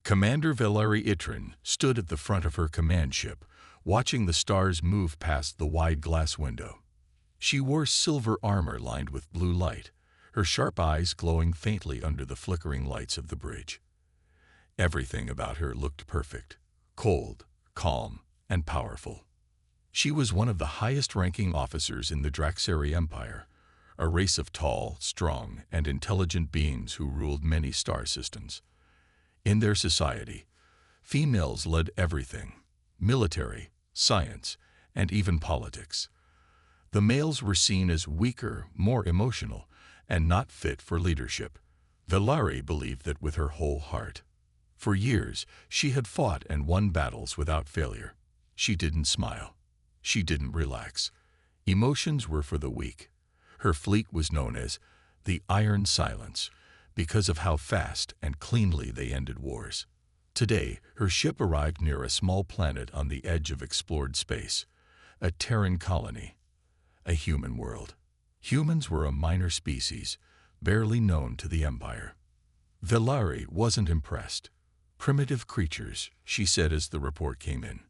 Commander Valery Itrin stood at the front of her command ship, watching the stars move past the wide glass window. She wore silver armor lined with blue light, her sharp eyes glowing faintly under the flickering lights of the bridge. Everything about her looked perfect, cold, calm, and powerful. She was one of the highest-ranking officers in the Draxari Empire, a race of tall, strong, and intelligent beings who ruled many star systems. In their society, females led everything: military, science, and even politics. The males were seen as weaker, more emotional, and not fit for leadership. Valery believed that with her whole heart. For years, she had fought and won battles without failure. She didn't smile. She didn't relax. Emotions were for the weak. Her fleet was known as the Iron Silence because of how fast and cleanly they ended wars. Today, her ship arrived near a small planet on the edge of explored space, a Terran colony, a human world. Humans were a minor species, barely known to the Empire. Valery wasn't impressed. Primitive creatures, she said as the report came in.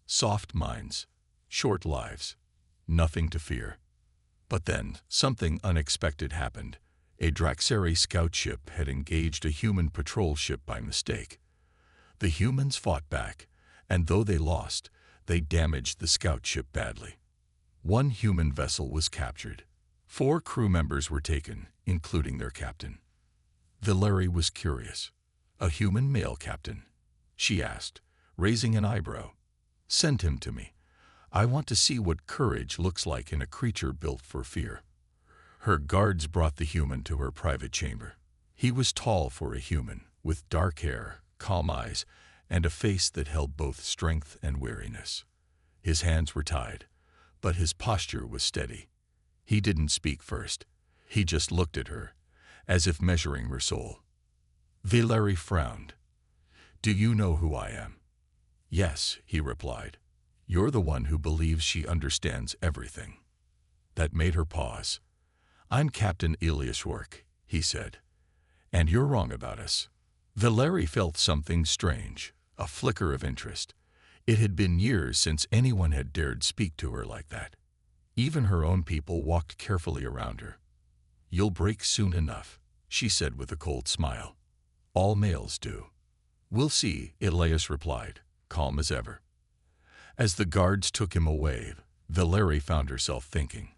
Soft minds, short lives, nothing to fear. But then, something unexpected happened. A Draxari scout ship had engaged a human patrol ship by mistake. The humans fought back, and though they lost, they damaged the scout ship badly. One human vessel was captured. 4 crew members were taken, including their captain. Valery was curious. "A human male captain?" she asked, raising an eyebrow. "Send him to me. I want to see what courage looks like in a creature built for fear." Her guards brought the human to her private chamber. He was tall for a human, with dark hair, calm eyes, and a face that held both strength and weariness. His hands were tied, but his posture was steady. He didn't speak first. He just looked at her, as if measuring her soul. Valery frowned. "Do you know who I am?" "Yes," he replied. "You're the one who believes she understands everything." That made her pause. "I'm Captain Elias Orc," he said. "And you're wrong about us." Valery felt something strange, a flicker of interest. It had been years since anyone had dared speak to her like that. Even her own people walked carefully around her. "You'll break soon enough," she said with a cold smile. "All males do." "We'll see," Elias replied, calm as ever. As the guards took him away, Valery found herself thinking.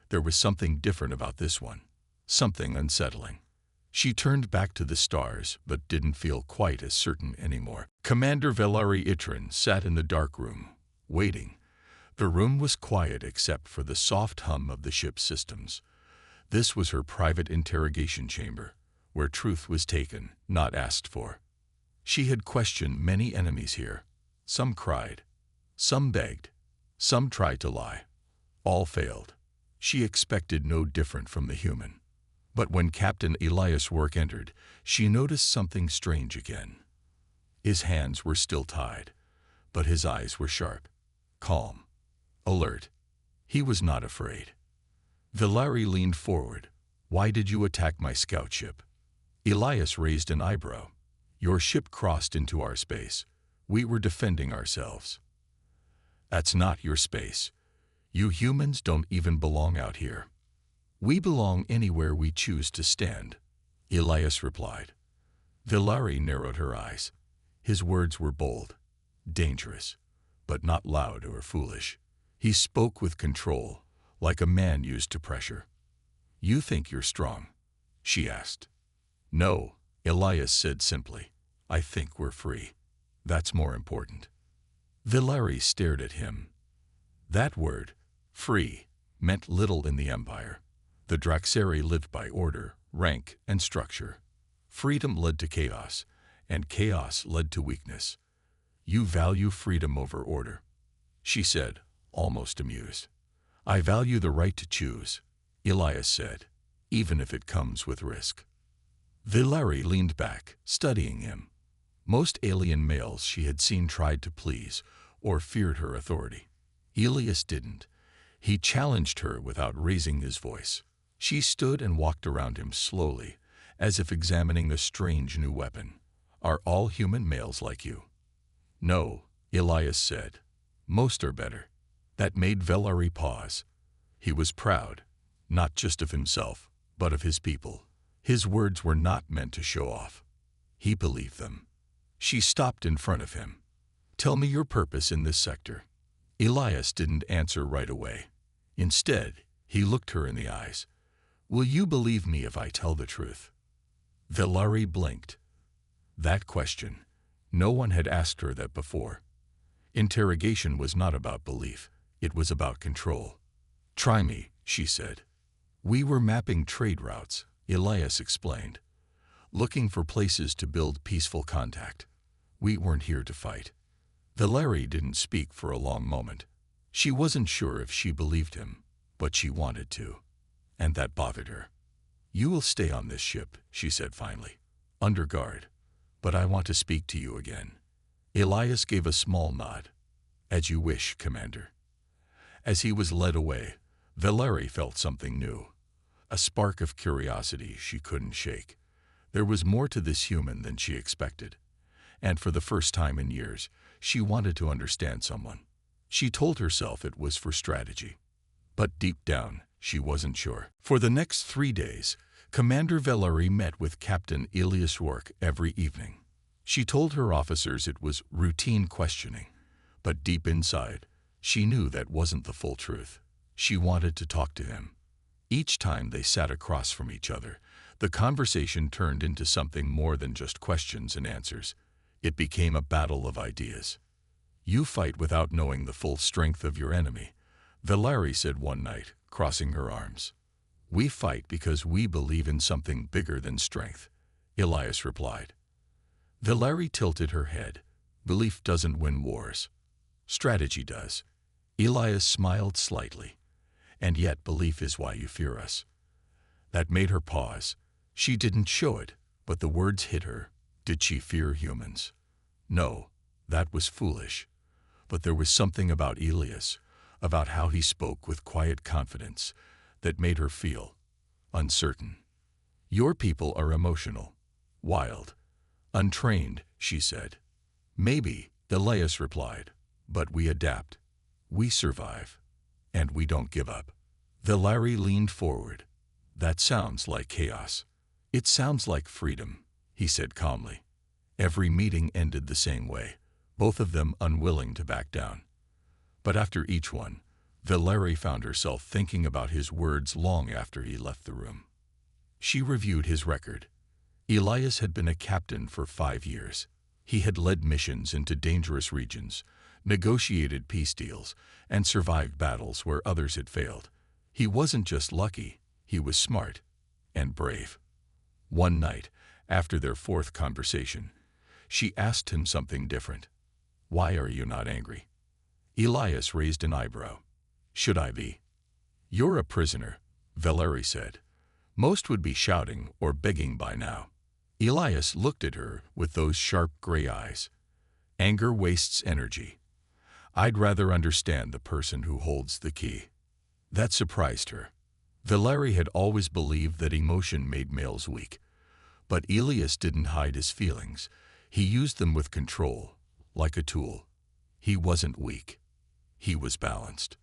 There was something different about this one, something unsettling. She turned back to the stars, but didn't feel quite as certain anymore. Commander Valery Itrin sat in the dark room, waiting. The room was quiet except for the soft hum of the ship's systems. This was her private interrogation chamber, where truth was taken, not asked for. She had questioned many enemies here. Some cried. Some begged. Some tried to lie. All failed. She expected no different from the human. But when Captain Elias Work entered, she noticed something strange again. His hands were still tied, but his eyes were sharp, calm, alert. He was not afraid. Valery leaned forward. "Why did you attack my scout ship?" Elias raised an eyebrow. "Your ship crossed into our space. We were defending ourselves." "That's not your space. You humans don't even belong out here." "We belong anywhere we choose to stand," Elias replied. Valery narrowed her eyes. His words were bold, dangerous, but not loud or foolish. He spoke with control, like a man used to pressure. "You think you're strong?" she asked. "No," Elias said simply. "I think we're free. That's more important." Valery stared at him. That word, free, meant little in the Empire. The Draxari lived by order, rank, and structure. Freedom led to chaos, and chaos led to weakness. "You value freedom over order," she said, almost amused. "I value the right to choose," Elias said, "even if it comes with risk." Valery leaned back, studying him. Most alien males she had seen tried to please or feared her authority. Elias didn't. He challenged her without raising his voice. She stood and walked around him slowly, as if examining a strange new weapon. Are all human males like you? No, Elias said. Most are better. That made Velari pause. He was proud, not just of himself, but of his people. His words were not meant to show off. He believed them. She stopped in front of him. Tell me your purpose in this sector. Elias didn't answer right away. Instead, he looked her in the eyes. Will you believe me if I tell the truth? Velari blinked. That question. No one had asked her that before. Interrogation was not about belief. It was about control. Try me, she said. We were mapping trade routes, Elias explained. Looking for places to build peaceful contact. We weren't here to fight. Velari didn't speak for a long moment. She wasn't sure if she believed him, but she wanted to. And that bothered her. You will stay on this ship, she said finally. Under guard. But I want to speak to you again. Elias gave a small nod. As you wish, Commander. As he was led away, Velari felt something new. A spark of curiosity she couldn't shake. There was more to this human than she expected. And for the first time in years, she wanted to understand someone. She told herself it was for strategy. But deep down, she wasn't sure. For the next 3 days, Commander Velari met with Captain Elias Orc every evening. She told her officers it was routine questioning. But deep inside, she knew that wasn't the full truth. She wanted to talk to him. Each time they sat across from each other, the conversation turned into something more than just questions and answers. It became a battle of ideas. You fight without knowing the full strength of your enemy, Velari said one night, crossing her arms. We fight because we believe in something bigger than strength, Elias replied. Velari tilted her head. Belief doesn't win wars. Strategy does. Elias smiled slightly. And yet belief is why you fear us. That made her pause. She didn't show it, but the words hit her. Did she fear humans? No, that was foolish. But there was something about Elias, about how he spoke with quiet confidence, that made her feel uncertain. Your people are emotional, wild, untrained, she said. Maybe, Elias replied, but we adapt. We survive. And we don't give up. Velari leaned forward. That sounds like chaos. It sounds like freedom, he said calmly. Every meeting ended the same way, both of them unwilling to back down. But after each one, Velari found herself thinking about his words long after he left the room. She reviewed his record. Elias had been a captain for 5 years. He had led missions into dangerous regions, negotiated peace deals, and survived battles where others had failed. He wasn't just lucky, he was smart and brave. One night, after their 4th conversation, she asked him something different. Why are you not angry? Elias raised an eyebrow. Should I be? You're a prisoner, Velari said. Most would be shouting or begging by now. Elias looked at her with those sharp gray eyes. Anger wastes energy. I'd rather understand the person who holds the key. That surprised her. Velari had always believed that emotion made males weak. But Elias didn't hide his feelings. He used them with control, like a tool. He wasn't weak. He was balanced.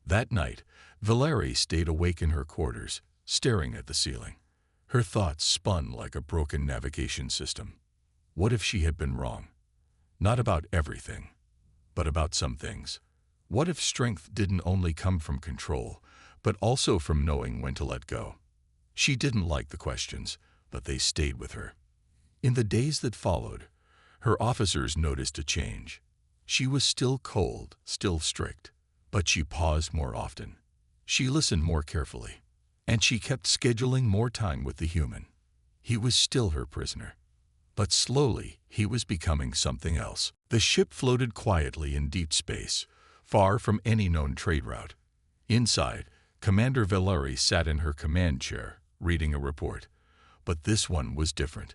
That night, Velari stayed awake in her quarters, staring at the ceiling. Her thoughts spun like a broken navigation system. What if she had been wrong? Not about everything, but about some things. What if strength didn't only come from control, but also from knowing when to let go? She didn't like the questions, but they stayed with her. In the days that followed, her officers noticed a change. She was still cold, still strict, but she paused more often. She listened more carefully, and she kept scheduling more time with the human. He was still her prisoner. But slowly, he was becoming something else. The ship floated quietly in deep space, far from any known trade route. Inside, Commander Velari sat in her command chair, reading a report. But this one was different.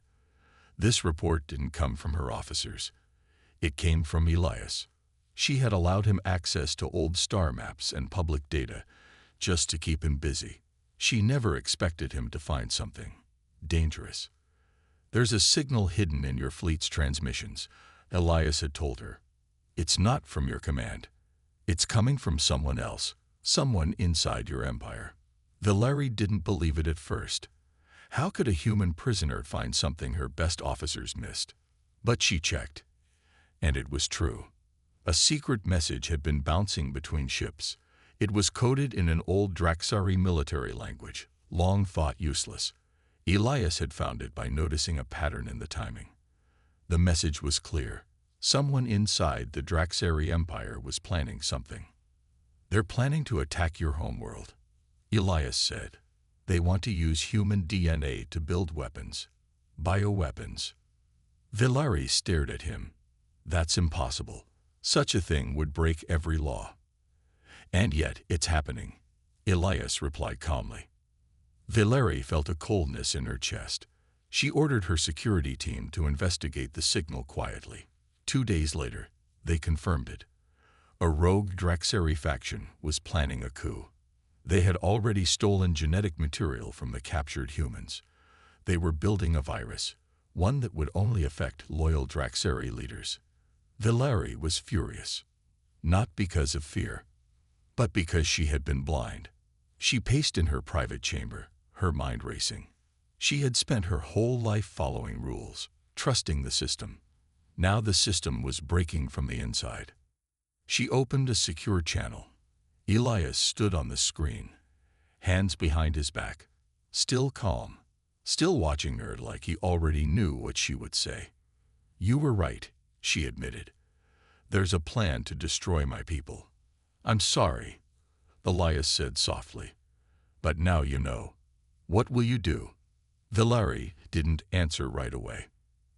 This report didn't come from her officers. It came from Elias. She had allowed him access to old star maps and public data, just to keep him busy. She never expected him to find something dangerous. "There's a signal hidden in your fleet's transmissions," Elias had told her. "It's not from your command. It's coming from someone else, someone inside your empire." Valerie didn't believe it at first. How could a human prisoner find something her best officers missed? But she checked, and it was true. A secret message had been bouncing between ships. It was coded in an old Draxari military language, long thought useless. Elias had found it by noticing a pattern in the timing. The message was clear. Someone inside the Draxari Empire was planning something. "They're planning to attack your homeworld," Elias said. "They want to use human DNA to build weapons. Bioweapons." Valerie stared at him. "That's impossible. Such a thing would break every law." "And yet it's happening," Elias replied calmly. Valerie felt a coldness in her chest. She ordered her security team to investigate the signal quietly. 2 days later, they confirmed it. A rogue Draxari faction was planning a coup. They had already stolen genetic material from the captured humans. They were building a virus, one that would only affect loyal Draxari leaders. Valerie was furious, not because of fear, but because she had been blind. She paced in her private chamber, her mind racing. She had spent her whole life following rules, trusting the system. Now the system was breaking from the inside. She opened a secure channel. Elias stood on the screen, hands behind his back, still calm, still watching her like he already knew what she would say. "You were right," she admitted. "There's a plan to destroy my people." "I'm sorry," Elias said softly. "But now you know. What will you do?" Valerie didn't answer right away.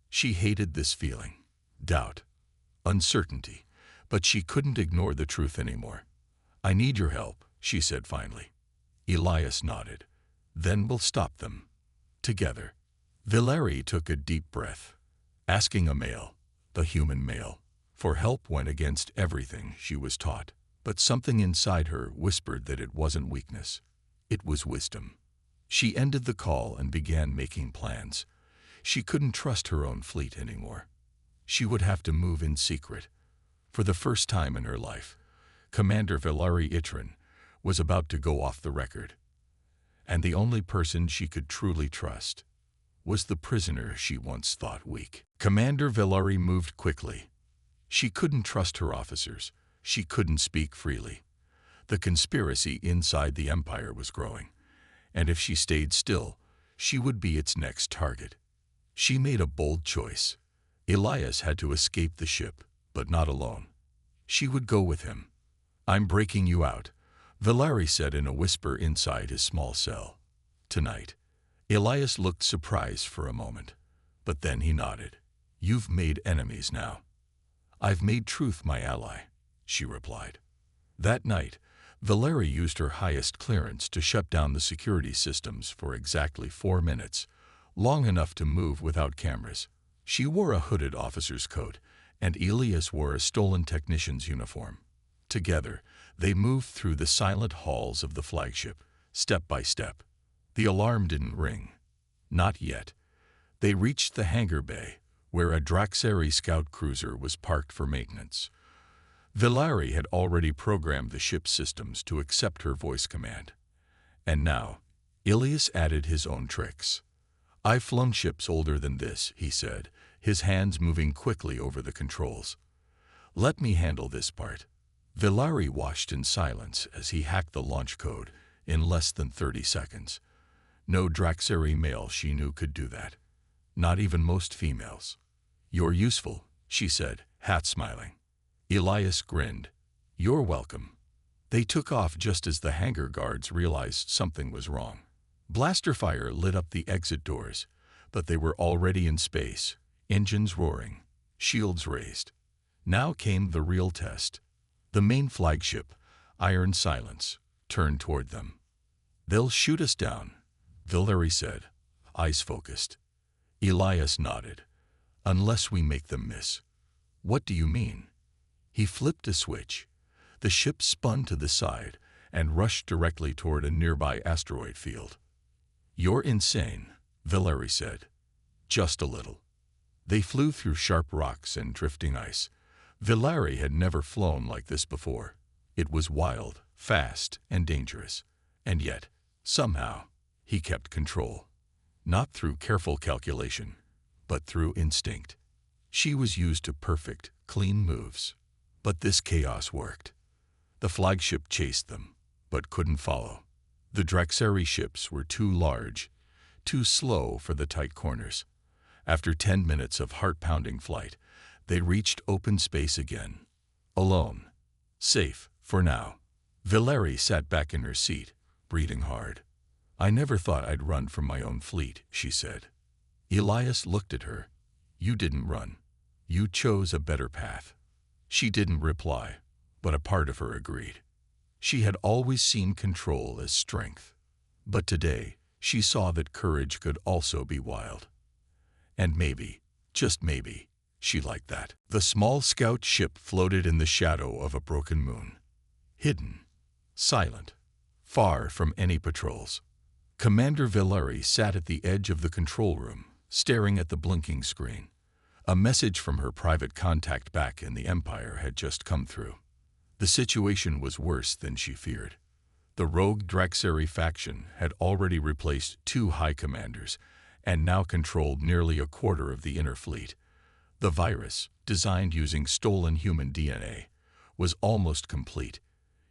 She hated this feeling. Doubt. Uncertainty. But she couldn't ignore the truth anymore. "I need your help," she said finally. Elias nodded. "Then we'll stop them. Together." Valerie took a deep breath. Asking a male, the human male, for help went against everything she was taught. But something inside her whispered that it wasn't weakness. It was wisdom. She ended the call and began making plans. She couldn't trust her own fleet anymore. She would have to move in secret. For the first time in her life, Commander Valerie Itrin was about to go off the record. And the only person she could truly trust was the prisoner she once thought weak. Commander Valerie moved quickly. She couldn't trust her officers. She couldn't speak freely. The conspiracy inside the Empire was growing, and if she stayed still, she would be its next target. She made a bold choice. Elias had to escape the ship, but not alone. She would go with him. "I'm breaking you out," Valerie said in a whisper inside his small cell. "Tonight." Elias looked surprised for a moment, but then he nodded. "You've made enemies now." "I've made truth my ally," she replied. That night, Valerie used her highest clearance to shut down the security systems for exactly 4 minutes, long enough to move without cameras. She wore a hooded officer's coat, and Elias wore a stolen technician's uniform. Together, they moved through the silent halls of the flagship, step by step. The alarm didn't ring. Not yet. They reached the hangar bay, where a Draxari scout cruiser was parked for maintenance. Valerie had already programmed the ship's systems to accept her voice command. And now, Elias added his own tricks. "I've flown ships older than this," he said, his hands moving quickly over the controls. "Let me handle this part." Valerie watched in silence as he hacked the launch code in less than 30 seconds. No Draxari male she knew could do that. Not even most females. "You're useful," she said, half smiling. Elias grinned. "You're welcome." They took off just as the hangar guards realized something was wrong. Blaster fire lit up the exit doors, but they were already in space, engines roaring, shields raised. Now came the real test. The main flagship, Iron Silence, turned toward them. "They'll shoot us down," Valerie said, eyes focused. Elias nodded. "Unless we make them miss." "What do you mean?" He flipped a switch. The ship spun to the side and rushed directly toward a nearby asteroid field. "You're insane," Valerie said. just a little. They flew through sharp rocks and drifting ice. Villari had never flown like this before. It was wild, fast, and dangerous. And yet, somehow, he kept control. Not through careful calculation, but through instinct. She was used to perfect, clean moves. But this chaos worked. The flagship chased them, but couldn't follow. The Draxari ships were too large, too slow for the tight corners. After 10 minutes of heart-pounding flight, they reached open space again. Alone. Safe, for now. Villari sat back in her seat, breathing hard. "I never thought I'd run from my own fleet," she said. Elias looked at her. "You didn't run. You chose a better path." She didn't reply, but a part of her agreed. She had always seen control as strength. But today, she saw that courage could also be wild. And maybe, just maybe, she liked that. The small scout ship floated in the shadow of a broken moon. Hidden, silent, far from any patrols. Commander Villari sat at the edge of the control room, staring at the blinking screen. A message from her private contact back in the Empire had just come through. The situation was worse than she feared. The rogue Draxari faction had already replaced 2 high commanders and now controlled nearly a quarter of the inner fleet. The virus, designed using stolen human DNA, was almost complete.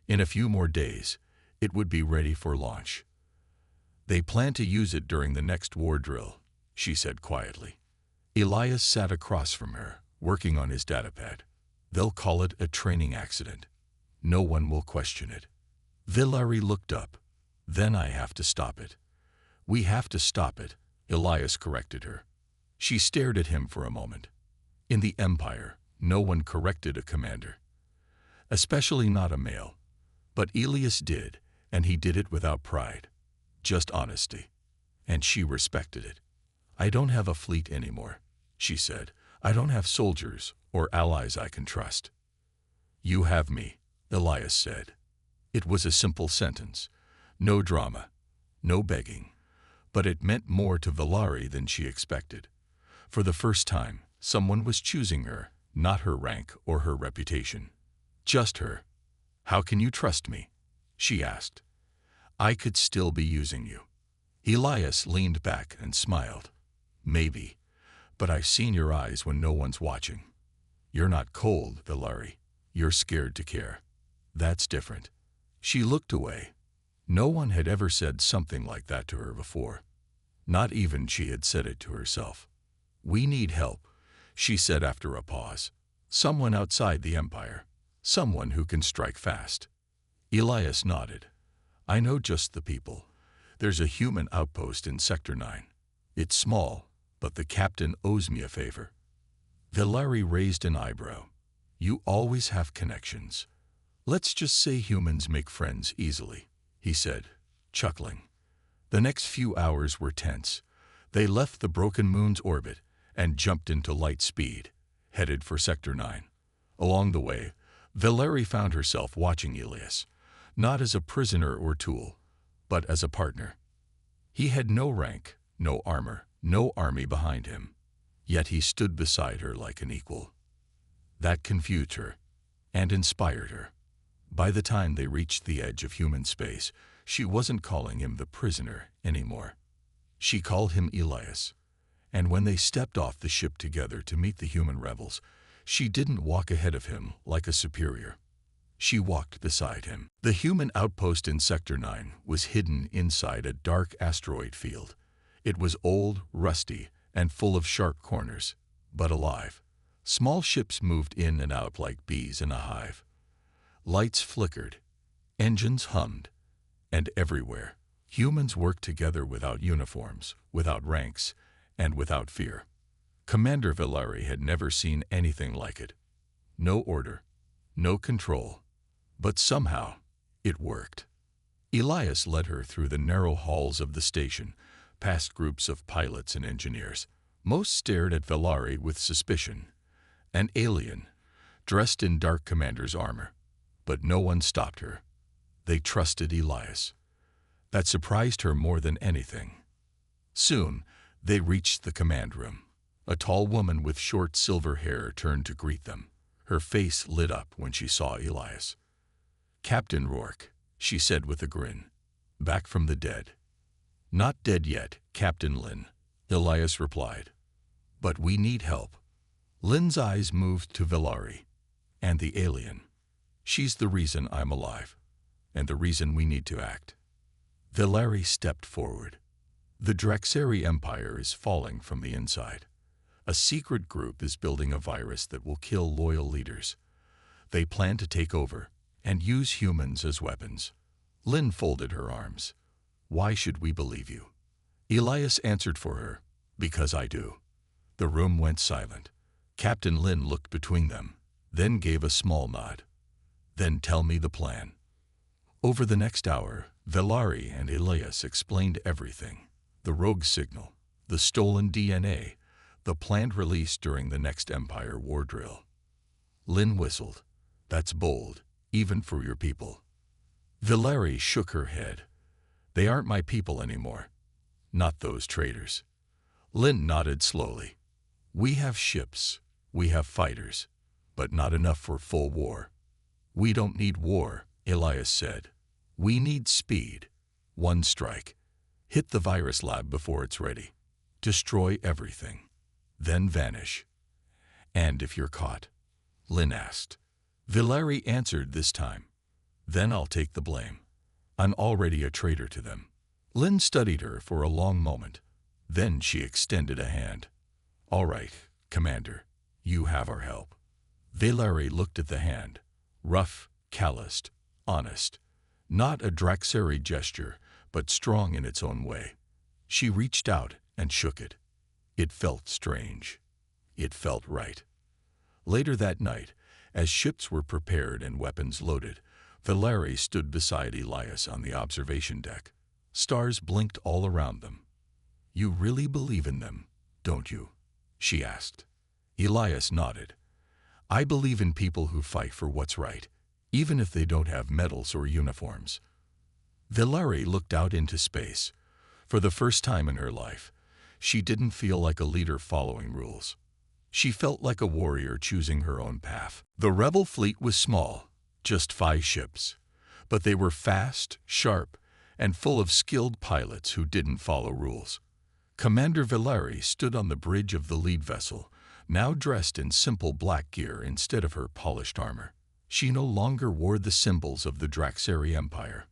In a few more days, it would be ready for launch. "They plan to use it during the next war drill," she said quietly. Elias sat across from her, working on his datapad. "They'll call it a training accident. No one will question it." Villari looked up. "Then I have to stop it." "We have to stop it," Elias corrected her. She stared at him for a moment. In the Empire, no one corrected a commander. Especially not a male. But Elias did, and he did it without pride. Just honesty. And she respected it. "I don't have a fleet anymore," she said. "I don't have soldiers or allies I can trust." "You have me," Elias said. It was a simple sentence. No drama. No begging. But it meant more to Villari than she expected. For the first time, someone was choosing her, not her rank or her reputation. Just her. "How can you trust me?" she asked. "I could still be using you." Elias leaned back and smiled. "Maybe, but I've seen your eyes when no one's watching. You're not cold, Villari. You're scared to care. That's different." She looked away. No one had ever said something like that to her before. Not even she had said it to herself. "We need help," she said after a pause. "Someone outside the Empire. Someone who can strike fast." Elias nodded. "I know just the people. There's a human outpost in Sector 9. It's small, but the captain owes me a favor." Villari raised an eyebrow. "You always have connections." "Let's just say humans make friends easily," he said, chuckling. The next few hours were tense. They left the broken moon's orbit and jumped into light speed, headed for Sector 9. Along the way, Villari found herself watching Elias, not as a prisoner or tool, but as a partner. He had no rank, no armor, no army behind him, yet he stood beside her like an equal. That confused her and inspired her. By the time they reached the edge of human space, she wasn't calling him the prisoner anymore. She called him Elias. And when they stepped off the ship together to meet the human rebels, she didn't walk ahead of him like a superior. She walked beside him. The human outpost in Sector 9 was hidden inside a dark asteroid field. It was old, rusty, and full of sharp corners, but alive. Small ships moved in and out like bees in a hive. Lights flickered, engines hummed, and everywhere, humans worked together without uniforms, without ranks, and without fear. Commander Villari had never seen anything like it. No order, no control, but somehow it worked. Elias led her through the narrow halls of the station, past groups of pilots and engineers. Most stared at Villari with suspicion. An alien, dressed in dark commander's armor. But no one stopped her. They trusted Elias. That surprised her more than anything. Soon, They reached the command room. A tall woman with short silver hair turned to greet them. Her face lit up when she saw Elias. "Captain Rourke," she said with a grin. "Back from the dead." "Not dead yet, Captain Lynn," Elias replied. "But we need help." Lynn's eyes moved to Villari. "And the alien. She's the reason I'm alive, and the reason we need to act." Villari stepped forward. "The Draxeri Empire is falling from the inside. A secret group is building a virus that will kill loyal leaders. They plan to take over and use humans as weapons." Lynn folded her arms. "Why should we believe you?" Elias answered for her, "Because I do." The room went silent. Captain Lynn looked between them, then gave a small nod. "Then tell me the plan." Over the next hour, Villari and Elias explained everything. The rogue signal, the stolen DNA, the planned release during the next Empire war drill. Lynn whistled. "That's bold, even for your people." Villari shook her head. "They aren't my people anymore. Not those traitors." Lynn nodded slowly. "We have ships, we have fighters, but not enough for full war." "We don't need war," Elias said. "We need speed. One strike. Hit the virus lab before it's ready. Destroy everything. Then vanish." "And if you're caught?" Lynn asked. Villari answered this time. "Then I'll take the blame. I'm already a traitor to them." Lynn studied her for a long moment. Then she extended a hand. "All right, Commander, you have our help." Villari looked at the hand. Rough, calloused, honest. Not a Draxeri gesture, but strong in its own way. She reached out and shook it. It felt strange. It felt right. Later that night, as ships were prepared and weapons loaded, Villari stood beside Elias on the observation deck. Stars blinked all around them. "You really believe in them, don't you?" she asked. Elias nodded. "I believe in people who fight for what's right, even if they don't have medals or uniforms." Villari looked out into space. For the first time in her life, she didn't feel like a leader following rules. She felt like a warrior choosing her own path. The rebel fleet was small, just 5 ships, but they were fast, sharp, and full of skilled pilots who didn't follow rules. Commander Villari stood on the bridge of the lead vessel, now dressed in simple black gear instead of her polished armor. She no longer wore the symbols of the Draxeri Empire.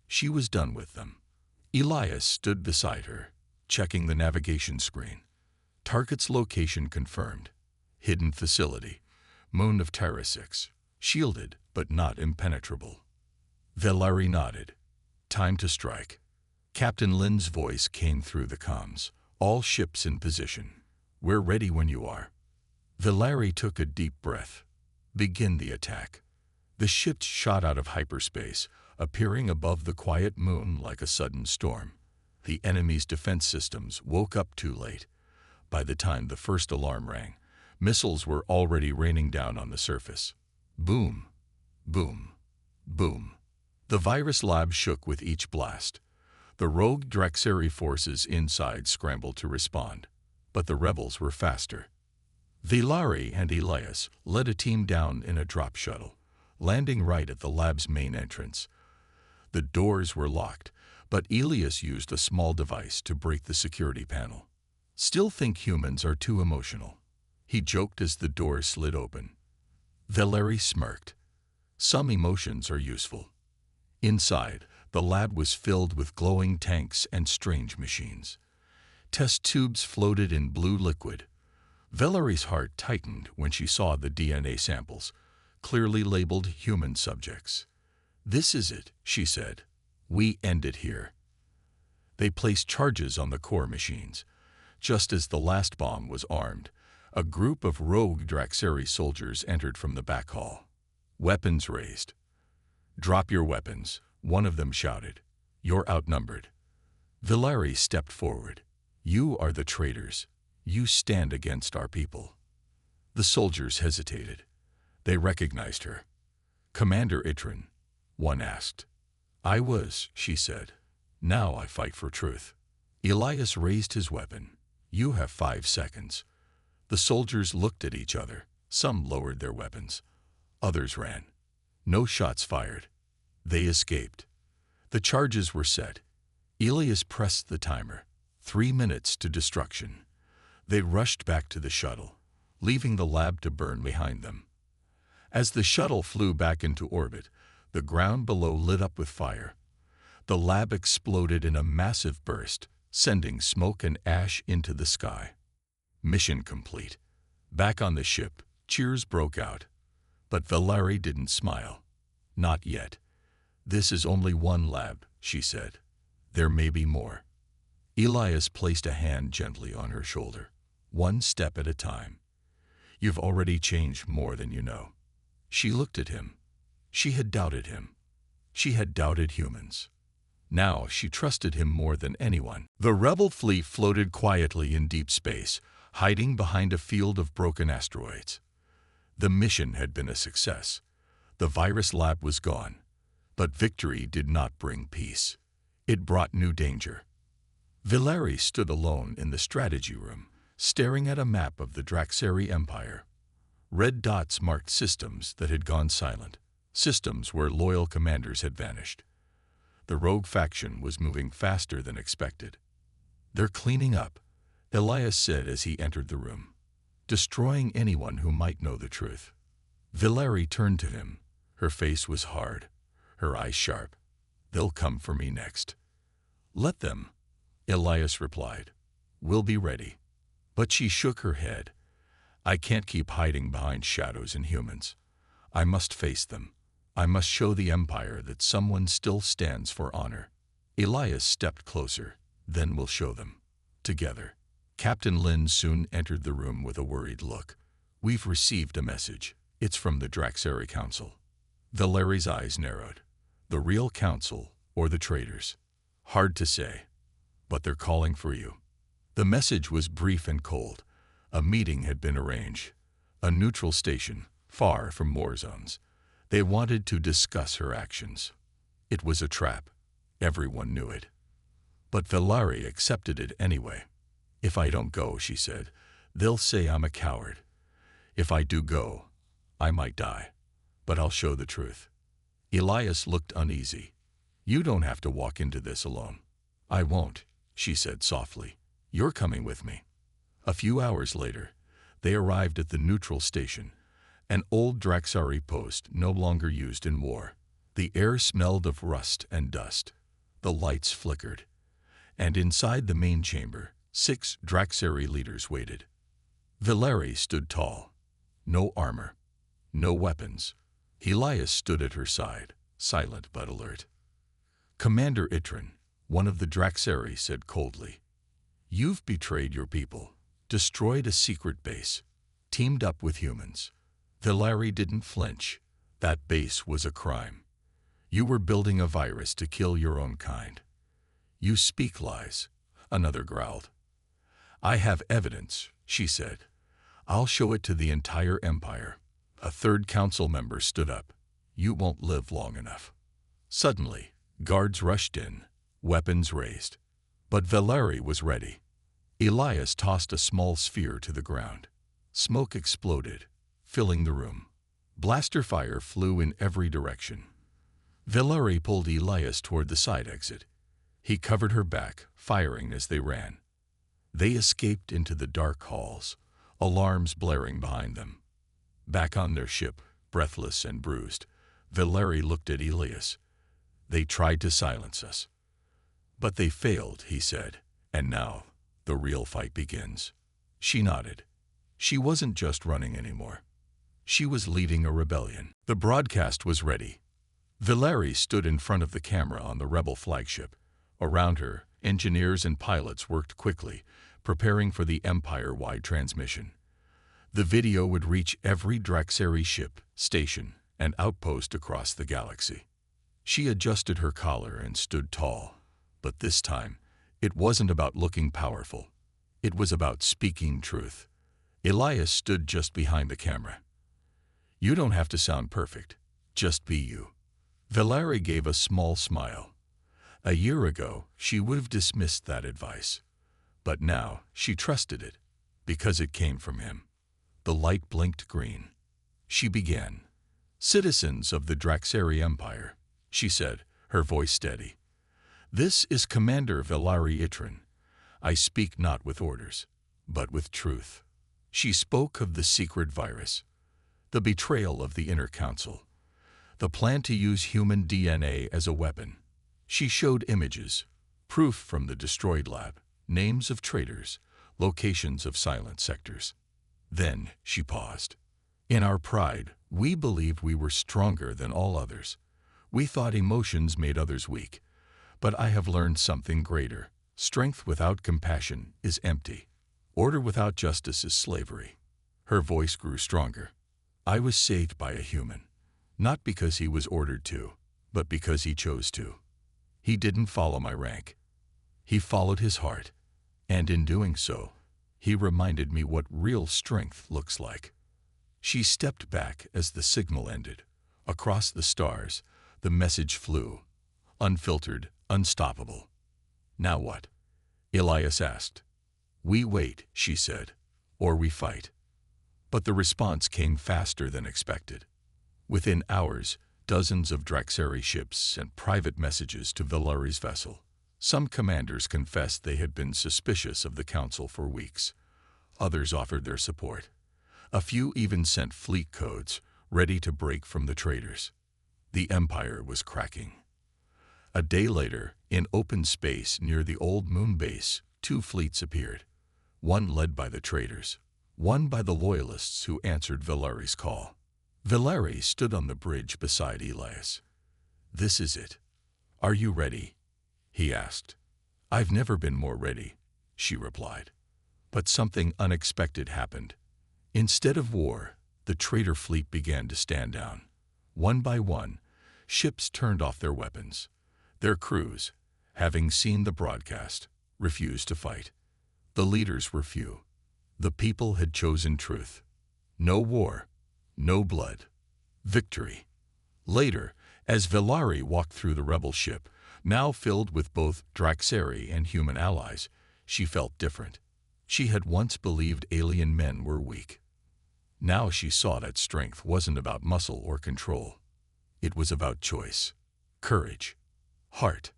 She was done with them. Elias stood beside her, checking the navigation screen. Target's location confirmed. Hidden facility. Moon of Terra 6. Shielded, but not impenetrable. Villari nodded. "Time to strike." Captain Lynn's voice came through the comms. "All ships in position. We're ready when you are." Villari took a deep breath. "Begin the attack." The ships shot out of hyperspace, appearing above the quiet moon like a sudden storm. The enemy's defense systems woke up too late. By the time the first alarm rang, missiles were already raining down on the surface. Boom, boom, boom. The virus lab shook with each blast. The rogue Draxeri forces inside scrambled to respond, but the rebels were faster. Villari and Elias led a team down in a drop shuttle, landing right at the lab's main entrance. The doors were locked, but Elias used a small device to break the security panel. "Still think humans are too emotional," he joked as the door slid open. Villari smirked. "Some emotions are useful." Inside, the lab was filled with glowing tanks and strange machines. Test tubes floated in blue liquid. Villari's heart tightened when she saw the DNA samples, clearly labeled human subjects. "This is it," she said. "We end it here." They placed charges on the core machines. Just as the last bomb was armed, a group of rogue Draxeri soldiers entered from the back hall. Weapons raised. "Drop your weapons," one of them shouted. "You're outnumbered." Villari stepped forward. "You are the traitors. You stand against our people." The soldiers hesitated. They recognized her. "Commander Itrin," one asked. "I was," she said. "Now I fight for truth." Elias raised his weapon. You have 5 seconds. The soldiers looked at each other. Some lowered their weapons. Others ran. No shots fired. They escaped. The charges were set. Elias pressed the timer. 3 minutes to destruction. They rushed back to the shuttle, leaving the lab to burn behind them. As the shuttle flew back into orbit, the ground below lit up with fire. The lab exploded in a massive burst, sending smoke and ash into the sky. Mission complete. Back on the ship, cheers broke out. But Valerie didn't smile. Not yet. This is only one lab, she said. There may be more. Elias placed a hand gently on her shoulder. One step at a time. You've already changed more than you know. She looked at him. She had doubted him. She had doubted humans. Now she trusted him more than anyone. The rebel fleet floated quietly in deep space, hiding behind a field of broken asteroids. The mission had been a success. The virus lab was gone. But victory did not bring peace. It brought new danger. Valerie stood alone in the strategy room, staring at a map of the Draxari Empire. Red dots marked systems that had gone silent, systems where loyal commanders had vanished. The rogue faction was moving faster than expected. They're cleaning up, Elias said as he entered the room, destroying anyone who might know the truth. Valerie turned to him. Her face was hard, her eyes sharp. They'll come for me next. Let them, Elias replied. We'll be ready. But she shook her head. I can't keep hiding behind shadows and humans. I must face them. I must show the Empire that someone still stands for honor. Elias stepped closer. Then we'll show them. Together. Captain Lin soon entered the room with a worried look. We've received a message. It's from the Draxari Council. Valerie's eyes narrowed. The real council or the traitors? Hard to say. But they're calling for you. The message was brief and cold. A meeting had been arranged. A neutral station, far from war zones. They wanted to discuss her actions. It was a trap. Everyone knew it. But Valerie accepted it anyway. If I don't go, she said, they'll say I'm a coward. If I do go, I might die. But I'll show the truth. Elias looked uneasy. You don't have to walk into this alone. I won't, she said softly. You're coming with me. A few hours later, they arrived at the neutral station, an old Draxari post no longer used in war. The air smelled of rust and dust. The lights flickered. And inside the main chamber, 6 Draxari leaders waited. Valerie stood tall. No armor. No weapons. Elias stood at her side, silent but alert. Commander Itrin, one of the Draxari, said coldly, You've betrayed your people, destroyed a secret base, teamed up with humans. Valerie didn't flinch. That base was a crime. You were building a virus to kill your own kind. You speak lies, another growled. I have evidence, she said. I'll show it to the entire empire. A third council member stood up. You won't live long enough. Suddenly, guards rushed in, weapons raised. But Valerie was ready. Elias tossed a small sphere to the ground. Smoke exploded, filling the room. Blaster fire flew in every direction. Valerie pulled Elias toward the side exit. He covered her back, firing as they ran. They escaped into the dark halls, alarms blaring behind them. Back on their ship, breathless and bruised, Valerie looked at Elias. They tried to silence us. But they failed, he said, and now the real fight begins. She nodded. She wasn't just running anymore. She was leading a rebellion. The broadcast was ready. Valerie stood in front of the camera on the rebel flagship. Around her, engineers and pilots worked quickly, preparing for the empire-wide transmission. The video would reach every Draxari ship, station, and outpost across the galaxy. She adjusted her collar and stood tall. But this time, it wasn't about looking powerful. It was about speaking truth. Elias stood just behind the camera. You don't have to sound perfect. Just be you. Valerie gave a small smile. A year ago, she would have dismissed that advice. But now she trusted it, because it came from him. The light blinked green. She began. "Citizens of the Draxari Empire," she said, her voice steady. "This is Commander Velari Itrin. I speak not with orders, but with truth." She spoke of the secret virus, the betrayal of the Inner Council, the plan to use human DNA as a weapon. She showed images, proof from the destroyed lab, names of traitors, locations of silent sectors. Then she paused. "In our pride, we believed we were stronger than all others. We thought emotions made others weak. But I have learned something greater. Strength without compassion is empty. Order without justice is slavery." Her voice grew stronger. "I was saved by a human, not because he was ordered to, but because he chose to. He didn't follow my rank. He followed his heart, and in doing so, he reminded me what real strength looks like." She stepped back as the signal ended. Across the stars, the message flew, unfiltered, unstoppable. "Now what?" Elias asked. "We wait," she said, "or we fight." But the response came faster than expected. Within hours, dozens of Draxari ships and private messages to Velari's vessel. Some commanders confessed they had been suspicious of the Council for weeks. Others offered their support. A few even sent fleet codes, ready to break from the traitors. The Empire was cracking. A day later, in open space near the old moon base, 2 fleets appeared. One led by the traitors, one by the loyalists who answered Velari's call. Velari stood on the bridge beside Elias. "This is it. Are you ready?" he asked. "I've never been more ready," she replied. But something unexpected happened. Instead of war, the traitor fleet began to stand down. One by one, ships turned off their weapons. Their crews, having seen the broadcast, refused to fight. The leaders were few. The people had chosen truth. No war, no blood, victory. Later, as Velari walked through the rebel ship, now filled with both Draxari and human allies, she felt different. She had once believed alien men were weak. Now she saw that strength wasn't about muscle or control. It was about choice, courage, heart.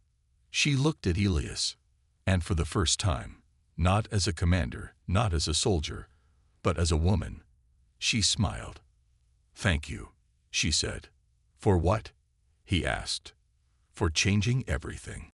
She looked at Elias, and for the first time, not as a commander, not as a soldier, but as a woman, she smiled. "Thank you," she said. "For what?" he asked. "For changing everything."